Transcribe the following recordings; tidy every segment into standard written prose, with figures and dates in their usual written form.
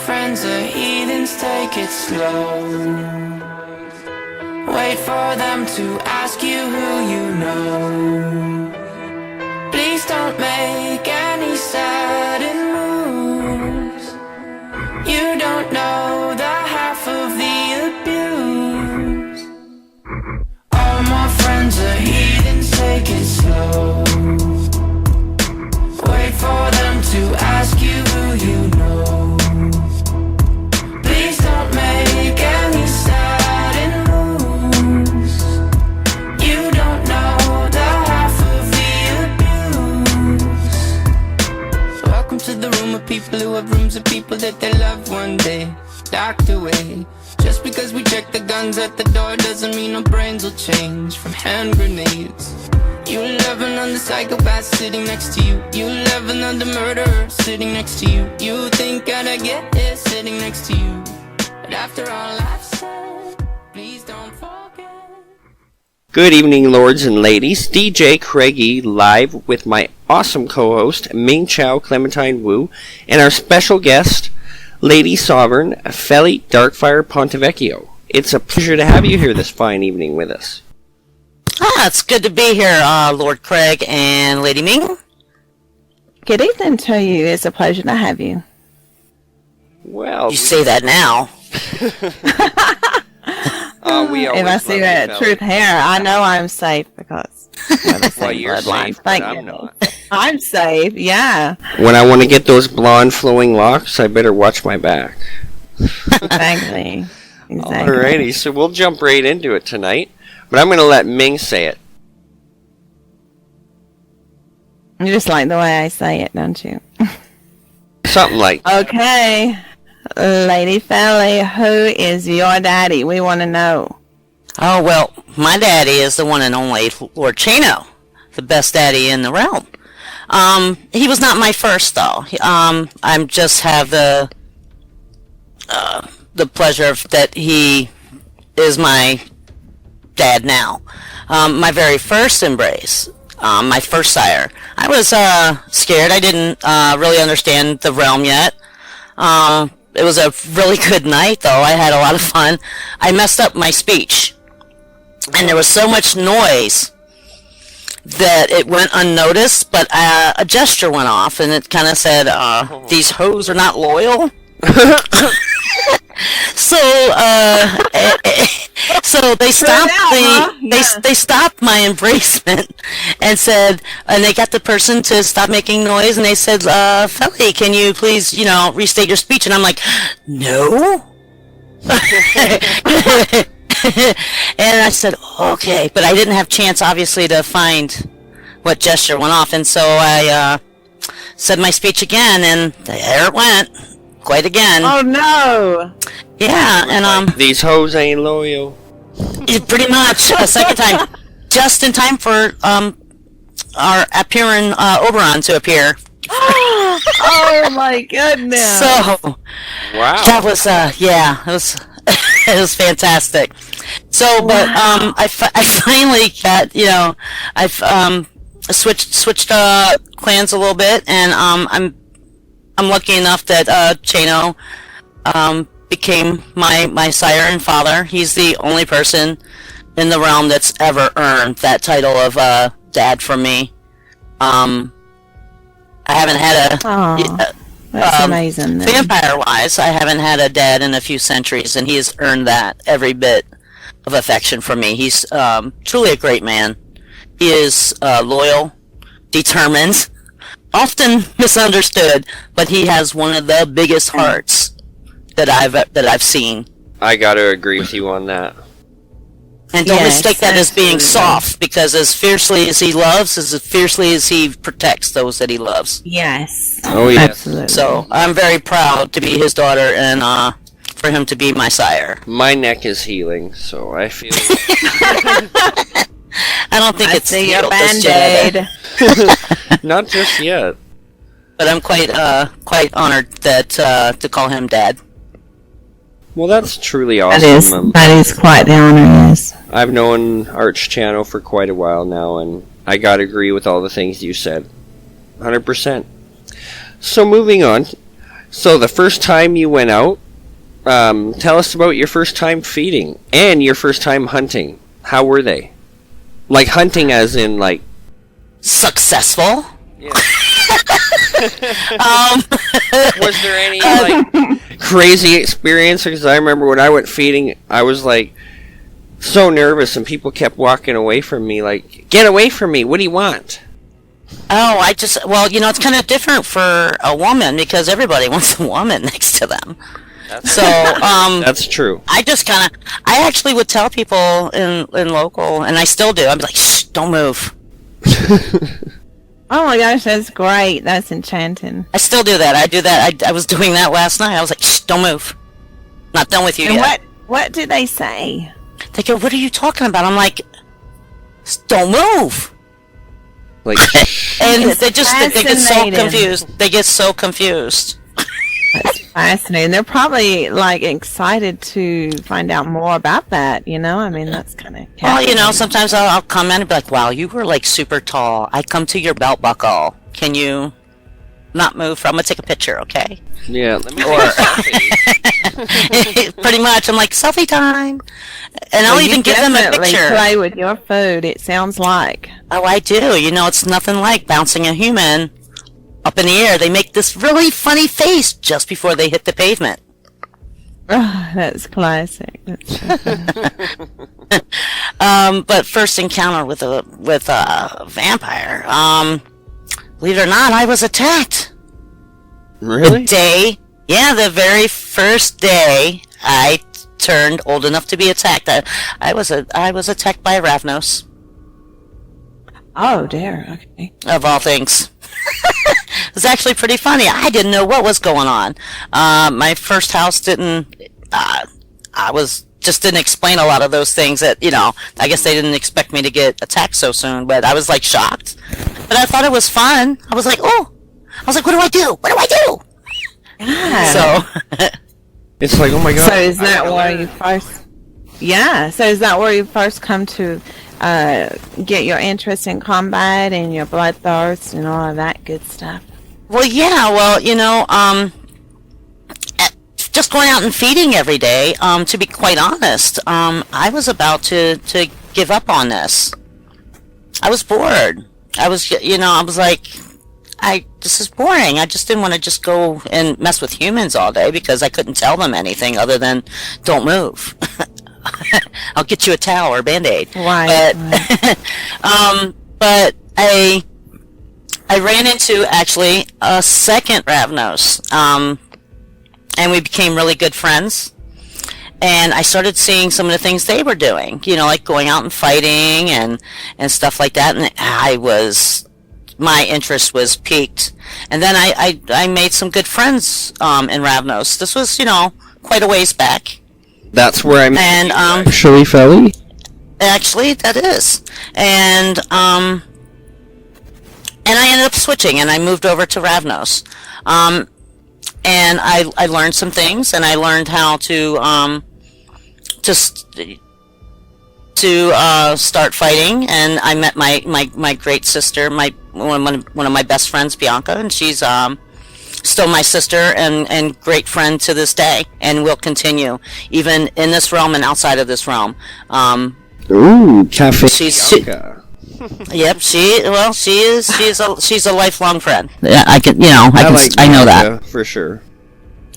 friends are heathens, take it slow. Wait for them to ask you who you know. Please don't make any sudden moves. You don't know the half of the abuse. All my friends are heathens, take it slow. Wait for them to ask you who you know. Please don't make any sudden moves. You don't know the half of the abuse. Welcome to the room of people who have rooms of people that they loved one day docked away. Just because we check the guns at the door doesn't mean our brains will change from hand grenades. You love another psychopath sitting next to you. You love another murderer sitting next to you. You think I'd get it sitting next to you. But after all I've said, please don't forget. Good evening, lords and ladies. DJ Craigie live with my awesome co-host, Ming Chow Clementine Wu, and our special guest, Lady Sovereign, Feli Darkfire Pontevecchio. It's a pleasure to have you here this fine evening with us. It's good to be here, Lord Craig and Lady Ming. Good evening to you. It's a pleasure to have you. Well, you say that now. If I see that truth hair, I know I'm safe because we're the same well, you're bloodline. safe, Thank but you. I'm not. I'm safe, yeah. When I want to get those blonde flowing locks, I better watch my back. Exactly. Alrighty, so we'll jump right into it tonight. But I'm going to let Ming say it. You just like the way I say it, don't you? Something like that. Okay. Lady Feli, who is your daddy? We want to know. Oh, well, my daddy is the one and only Lord Chano, the best daddy in the realm. He was not my first, though. I just have the pleasure of that he is my dad now. My very first embrace, my first sire. I was scared. I didn't really understand the realm yet. It was a really good night, though. I had a lot of fun. I messed up my speech, and there was so much noise that it went unnoticed, but a gesture went off, and it kind of said, these hoes are not loyal. So they stopped they stopped my embracement and said, and they got the person to stop making noise, and they said, Feli, can you please, restate your speech? And I'm like, no. And I said, okay, but I didn't have chance, obviously, to find what gesture went off, and so I said my speech again, and there it went. Quite again. Oh no! Yeah, and these hoes ain't loyal. Pretty much a second time, just in time for our appearing Oberon to appear. Oh my goodness! So, wow, that was it was it was fantastic. So, but I finally got I've switched clans a little bit, and I'm lucky enough that Chano became my sire and father. He's the only person in the realm that's ever earned that title of dad from me. I haven't had that's amazing. Vampire-wise, I haven't had a dad in a few centuries, and he has earned that every bit of affection from me. He's truly a great man. He is loyal, determined, often misunderstood, but he has one of the biggest hearts that I've seen. I gotta agree with you on that. And don't mistake that as being absolutely. soft, because as fiercely as he loves, as fiercely as he protects those that he loves. Yes. Oh yeah. Absolutely. So I'm very proud to be his daughter, and for him to be my sire. My neck is healing, so I feel. I don't think it's see your healed just yet. Band-Aid. Not just yet. But I'm quite honored that to call him Dad. Well, that's truly awesome. That is quite the honor, yes. I've known Arch Chano for quite a while now, and I gotta agree with all the things you said. 100%. So moving on, So the first time you went out, tell us about your first time feeding and your first time hunting. How were they? Like hunting as in like... Successful. Yeah. Was there any like crazy experience? Because I remember when I went feeding, I was like so nervous, and people kept walking away from me. Like, get away from me! What do you want? Oh, it's kind of different for a woman because everybody wants a woman next to them. So, That's true. I actually would tell people in local, and I still do. I'm like, shh, don't move. Oh my gosh, that's great. That's enchanting. I still do that. I do that. I was doing that last night. I was like, shh, don't move. Not done with you And yet. what do they say? They go, what are you talking about? I'm like, don't move. Like, And they get so fascinating. confused. They get so confused. That's fascinating. They're probably like excited to find out more about that. I mean, that's kind of. Well, sometimes I'll comment and be like, wow, you were like super tall. I come to your belt buckle. Can you not move? I'm going to take a picture, okay? yeah, let me take a selfie. Pretty much. I'm like, selfie time. And I'll even give them a definitely picture. play with your food. It sounds like. Oh, I do. It's nothing like bouncing a human up in the air. They make this really funny face just before they hit the pavement. Oh, that's classic. That's so funny. But first encounter with a vampire. Believe it or not, I was attacked. Really? The very first day I turned old enough to be attacked. I was attacked by a Ravnos, Oh dear. Okay. of all things. It was actually pretty funny. I didn't know what was going on. My first house didn't. Didn't explain a lot of those things that I guess they didn't expect me to get attacked so soon. But I was like shocked. But I thought it was fun. I was like, what do I do? What do I do? Yeah. So It's like, oh my god. So is that where you first? Yeah. So is that where you first come to get your interest in combat and your bloodthirst and all of that good stuff? Well, yeah. Well, just going out and feeding every day. To be quite honest, I was about to give up on this. I was bored. I was like, this is boring. I just didn't want to just go and mess with humans all day because I couldn't tell them anything other than don't move. I'll get you a towel or a Band-Aid. Right. But I ran into actually a second Ravnos, and we became really good friends. And I started seeing some of the things they were doing, like going out and fighting and stuff like that. And my interest was piqued. And then I made some good friends in Ravnos. This was, quite a ways back. That's where I met And you, actually, Feli. actually, that is. And I ended up switching, and I moved over to Ravnos. And I learned some things, and I learned how to start fighting. And I met my great sister, one of my best friends, Bianca, and she's still my sister and great friend to this day, and will continue even in this realm and outside of this realm. Ooh, Cafe She's- Bianca. Yep, she's a lifelong friend. Yeah, I like know that. Bianca, for sure.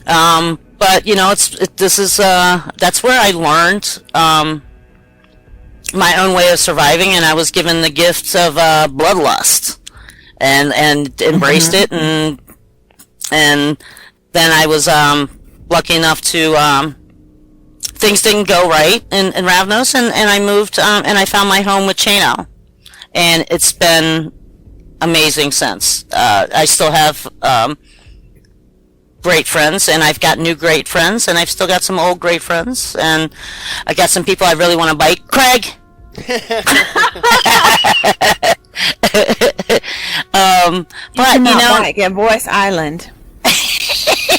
But that's where I learned my own way of surviving, and I was given the gifts of bloodlust, and embraced it, and then I was lucky enough to things didn't go right in Ravnos, and I moved and I found my home with Chano, and it's been amazing since. I still have great friends, and I've got new great friends, and I've still got some old great friends, and I got some people I really want to bite. Craig! But like at Voice Island.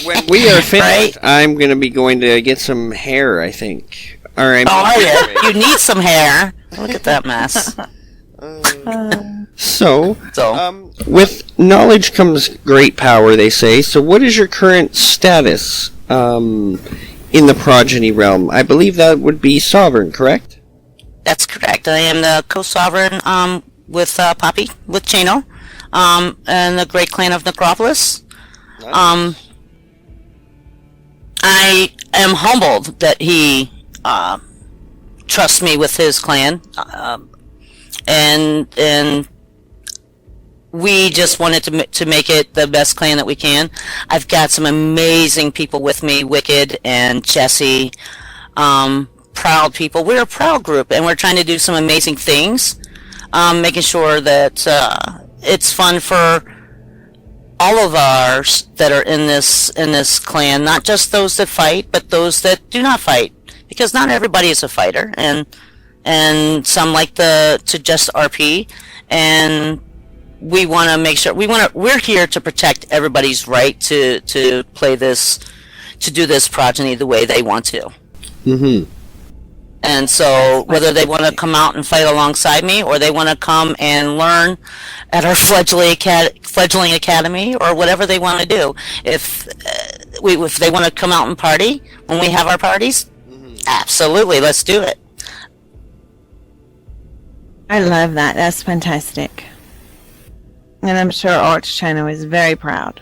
When we are finished, Right? I'm going to be going to get some hair, I think. All right. Oh, yeah. You need some hair. Look at that mess. So, So, with knowledge comes great power, they say. So what is your current status in the progeny realm? I believe that would be sovereign, correct? That's correct. I am the co-sovereign with Poppy, with Chano, and the Great Clan of Necropolis. Nice. I am humbled that he trusts me with his clan, and we just wanted to make it the best clan that we can. I've got some amazing people with me, Wicked and Jesse, proud people. We're a proud group, and we're trying to do some amazing things, making sure that it's fun for all of ours that are in this clan, not just those that fight, but those that do not fight, because not everybody is a fighter, and some like to just RP, and we want to make sure we're here to protect everybody's right to play this, to do this progeny the way they want to. Mm-hmm. And so whether they want to come out and fight alongside me, or they want to come and learn at our fledgling academy, or whatever they want to do, if they want to come out and party when we have our parties, absolutely, let's do it. I love that. That's fantastic. And I'm sure Arch Channel is very proud.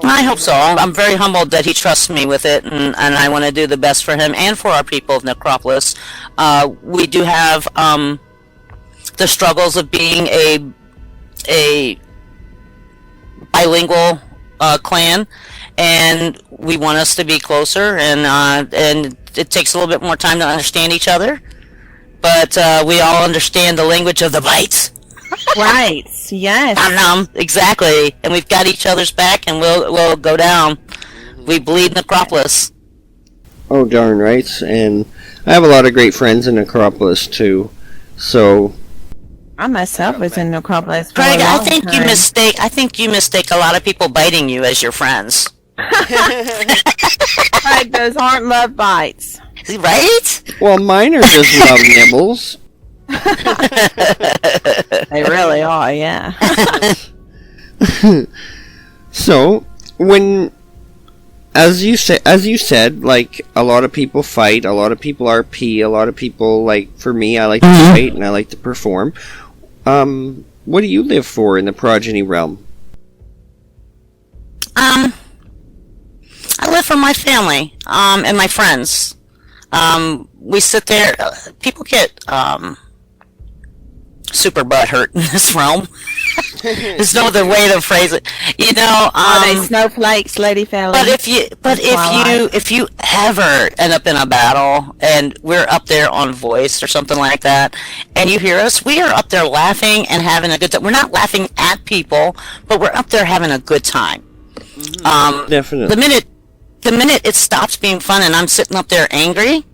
I hope so. I'm very humbled that he trusts me with it, and I want to do the best for him and for our people of Necropolis. We do have the struggles of being a bilingual clan, and we want us to be closer, and it takes a little bit more time to understand each other, but we all understand the language of the bites. Right. Yes. Exactly. And we've got each other's back, and we'll go down. We bleed Necropolis. Oh, darn right. And I have a lot of great friends in Necropolis, too. So... I myself was in Necropolis for Craig, a I long think time. I think you mistake a lot of people biting you as your friends. Right, those aren't love bites. Right? Well, mine are just love nibbles. They really are, yeah. So, as you said, like, a lot of people fight, a lot of people RP, a lot of people, like, for me, I like to fight and I like to perform. What do you live for in the progeny realm? I live for my family, and my friends. We sit there, people get, super butthurt in this realm. There's no other way to phrase it. You know, Are they snowflakes, Lady Feli? if you ever end up in a battle and we're up there on voice or something like that, and you hear us, we are up there laughing and having a good time. We're not laughing at people, but we're up there having a good time. Definitely. The minute it stops being fun and I'm sitting up there angry,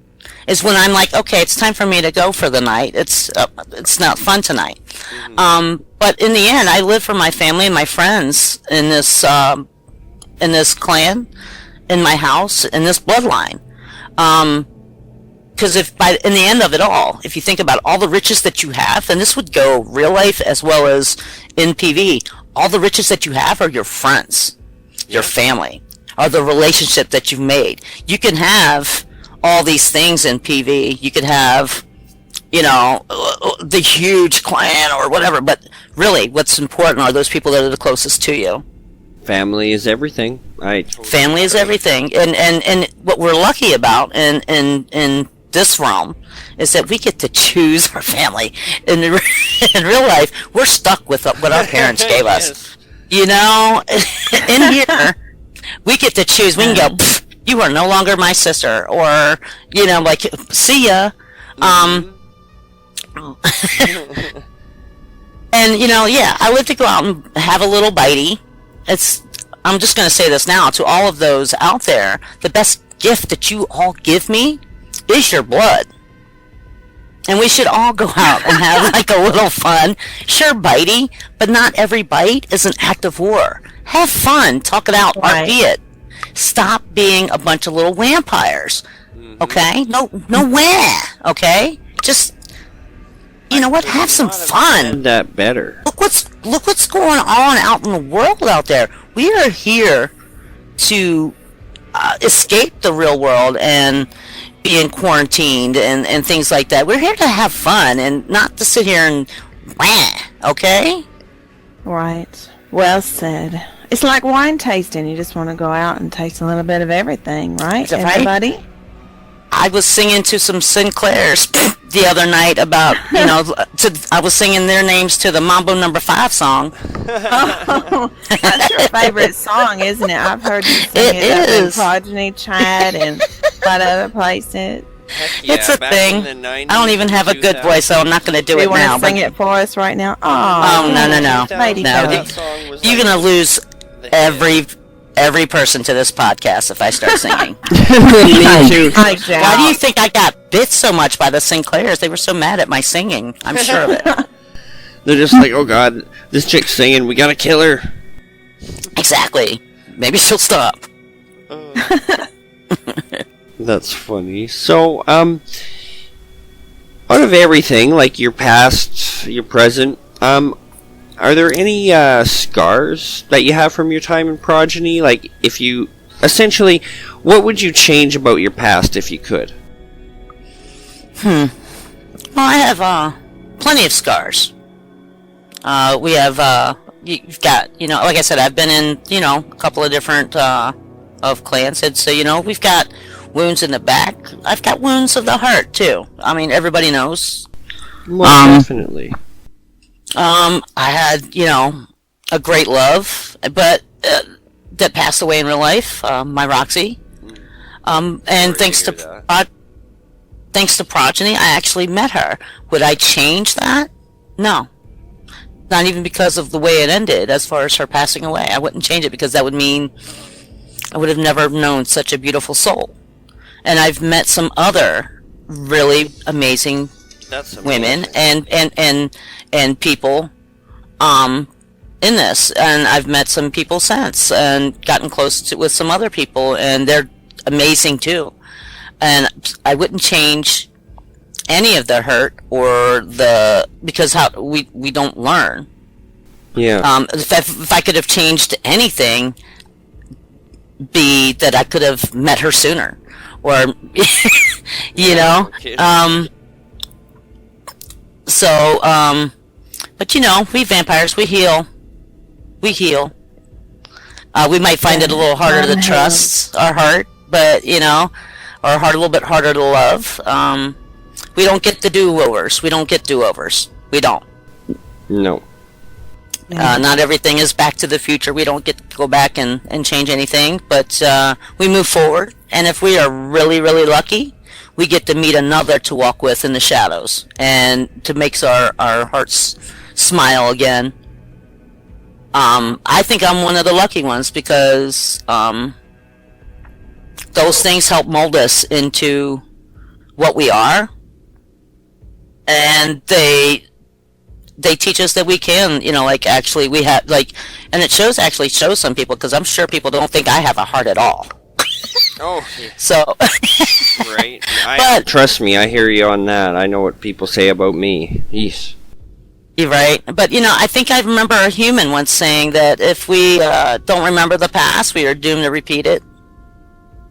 is when I'm like, okay, it's time for me to go for the night. It's not fun tonight. But in the end, I live for my family and my friends in this clan, in my house, in this bloodline. Because in the end of it all, if you think about all the riches that you have, and this would go real life as well as in PV, all the riches that you have are your friends, your family, are the relationship that you've made. You can have all these things in PV. You could have, the huge clan or whatever, but really what's important are those people that are the closest to you. Family is everything. Family is everything. And what we're lucky about in this realm is that we get to choose our family. In real life, we're stuck with what our parents gave us. Yes. In here, we get to choose. We can go, you are no longer my sister, or see ya. And I live to go out and have a little bitey. I'm just going to say this now to all of those out there: the best gift that you all give me is your blood, and we should all go out and have like a little fun. Sure, bitey, but not every bite is an act of war. Have fun, talk it out, Right. RP it. Stop being a bunch of little vampires. Okay? No wah. Okay? Just You know what? Have some fun. That better. Look what's going on out in the world out there. We are here to escape the real world and being quarantined and things like that. We're here to have fun and not to sit here and okay? Right. Well said. It's like wine tasting. You just want to go out and taste a little bit of everything, right? Is that right? Everybody? I was singing to some Sinclairs the other night about, I was singing their names to the Mambo Number 5 song. Oh, that's your favorite song, isn't it? I've heard you sing it up in Progeny Chat and a lot of other places. Yeah, it's a thing. 90s, I don't even have a good voice, so I'm not going to do it now. You want to sing it for us right now? Oh, no. Lady You're going to lose every person to this podcast if I start singing. Me too. Why do you think I got bit so much by the Sinclairs? They were so mad at my singing. I'm sure of it. They're just like, oh god, this chick's singing, we gotta kill her. Exactly. Maybe she'll stop. That's funny. So, out of everything, like your past, your present, are there any scars that you have from your time in Progeny? Like, if you... Essentially, what would you change about your past if you could? Well, I have plenty of scars. We have... You've got... like I said, I've been in, a couple of different of clans. And so, we've got wounds in the back. I've got wounds of the heart, too. I mean, everybody knows. Well, definitely. I had, a great love, but that passed away in real life, my Roxy. And thanks to Progeny, I actually met her. Would I change that? No. Not even because of the way it ended, as far as her passing away. I wouldn't change it because that would mean I would have never known such a beautiful soul. And I've met some other really amazing women and people in this, and I've met some people since and gotten close with some other people, and they're amazing too. And I wouldn't change any of the hurt or because we don't learn. Yeah. If I could have changed anything, be that I could have met her sooner, or So, but we vampires, we heal. We heal. We might find it a little harder to trust our heart, but, our heart a little bit harder to love. We don't get the do-overs. We don't get do-overs. We don't. No. Not everything is Back to the Future. We don't get to go back and change anything, but we move forward. And if we are really, really lucky, we get to meet another to walk with in the shadows and to make our hearts smile again. I think I'm one of the lucky ones because those things help mold us into what we are, and they teach us that we can, actually we have, and it shows some people, because I'm sure people don't think I have a heart at all. Oh, yeah. So, right. But trust me, I hear you on that. I know what people say about me. Yeesh. You're right. But, I think I remember a human once saying that if we don't remember the past, we are doomed to repeat it.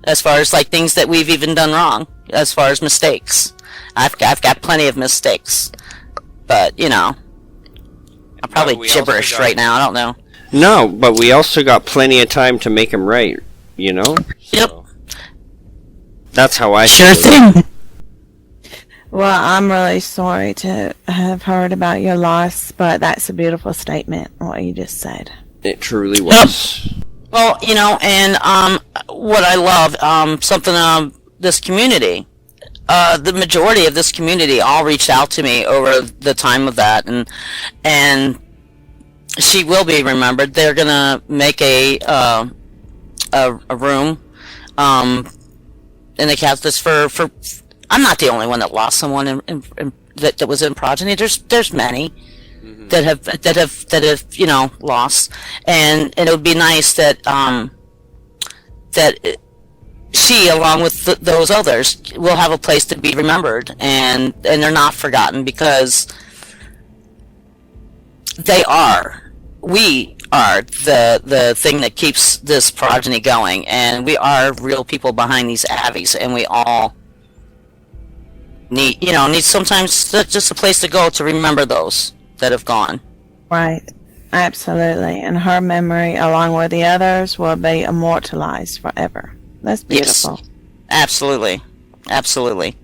As far as, things that we've even done wrong. As far as mistakes. I've got plenty of mistakes. But, I'm probably gibberish right now. I don't know. No, but we also got plenty of time to make them right, Yep. So, that's how I sure feel. thing. Well, I'm really sorry to have heard about your loss, but that's a beautiful statement, what you just said. It truly was. Well, and what I love, this community, the majority of this community all reached out to me over the time of that, and she will be remembered. They're gonna make a room, in the cast for. I'm not the only one that lost someone that was in Progeny. There's many that have lost, and it would be nice that she, along with those others, will have a place to be remembered, and they're not forgotten, because they are. We are the thing that keeps this progeny going, and we are real people behind these avies, and we all need sometimes just a place to go to remember those that have gone. Right. Absolutely. And her memory, along with the others, will be immortalized forever. That's beautiful. Yes. Absolutely. Absolutely.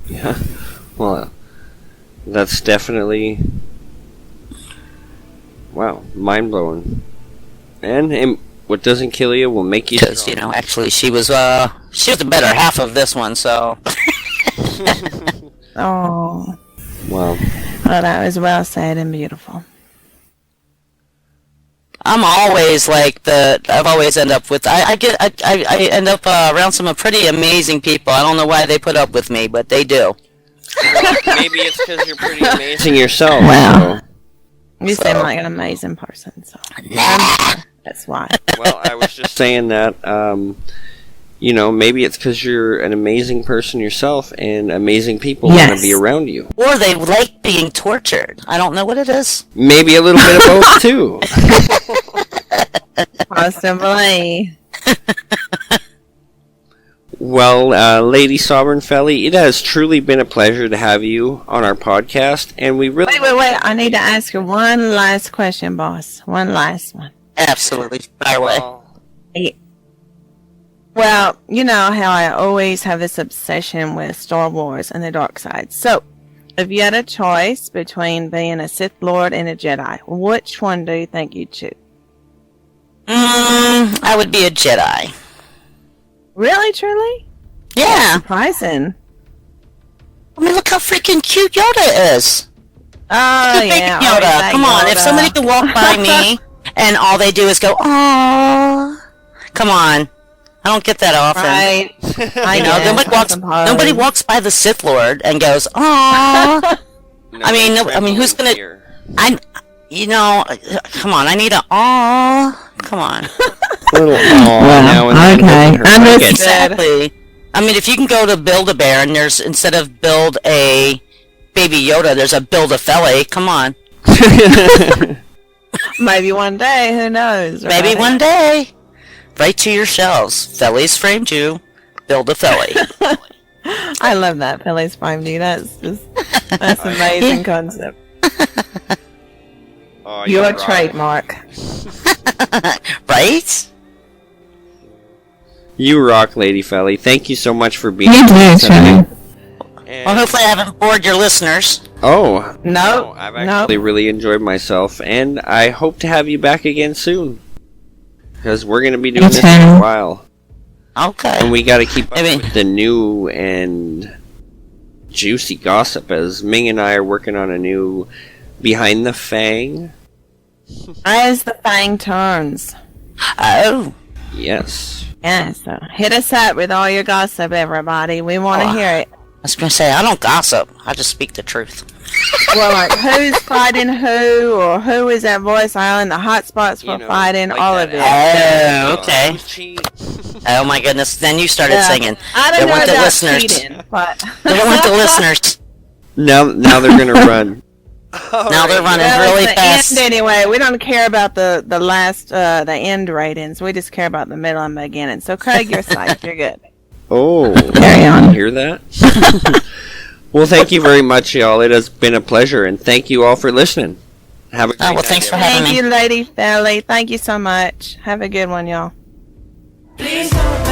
Yeah. Well, that's definitely, wow, mind blowing. And what doesn't kill you will make you Because, strong. actually she was the better half of this one, so. Oh. Wow. Well, that was well said and beautiful. I'm always I've always end up with, I end up around some pretty amazing people. I don't know why they put up with me, but they do. Maybe it's because you're pretty amazing yourself. Wow. So. You seem like an amazing person, so that's why. Well, I was just saying that, maybe it's because you're an amazing person yourself and amazing people want to be around you. Or they like being tortured. I don't know what it is. Maybe a little bit of both, too. Possibly. Well, Lady Sovereign Feli, it has truly been a pleasure to have you on our podcast, and we really... Wait. I need to ask you one last question, boss. One last one. Absolutely. Fire away. Well, you know how I always have this obsession with Star Wars and the dark side. So, if you had a choice between being a Sith Lord and a Jedi, which one do you think you'd choose? I would be a Jedi. Really, truly? Yeah. Surprising. I mean, look how freaking cute Yoda is. Oh, Look at yeah. Yoda. Come on, if somebody can walk by me and all they do is go, "Aww," come on. I don't get that often. Right. Nobody walks by the Sith Lord and goes, "Aww." I mean, who's gonna? Come on. I need a "aww." Come on. Little now and then. Okay. Understood. Exactly. I mean, if you can go to Build-A-Bear and there's, instead of build a Baby Yoda, there's a Build a Feli. Come on. Maybe one day. Who knows? Right? Maybe one day. Right to your shelves. Feli's framed you. Build a Feli. I love that. Feli's framed you. That's an amazing concept. Oh, You're a rock. trademark. Right? You rock, Lady Feli. Thank you so much for being here tonight. Well, hopefully I haven't bored your listeners. Oh, No, I've actually really enjoyed myself, and I hope to have you back again soon. Because we're going to be doing this for a while. Okay. And we got to keep up with the new and juicy gossip, as Ming and I are working on a new Behind the Fang. As the Fang turns. Oh. Yes. Yeah, so hit us up with all your gossip, everybody. We want to hear it. I was going to say, I don't gossip. I just speak the truth. Well, like who's fighting who, or who is at Voice Island, the hot spots for fighting, like all of it. Oh, okay. Oh my goodness. Then you started singing. I don't There know went the about listeners. cheating, but There went the listeners. Now they're going to run. Now they're running well, really it's the fast. end anyway. We don't care about the last the end ratings. We just care about the middle and beginning. So Craig, you're safe. You're good. Oh, Carry on. Hear that? Well, thank you very much, y'all. It has been a pleasure, and thank you all for listening. Have a great night, thanks for everyone. having me. Thank you, Lady Feli. Thank you so much. Have a good one, y'all. Please don't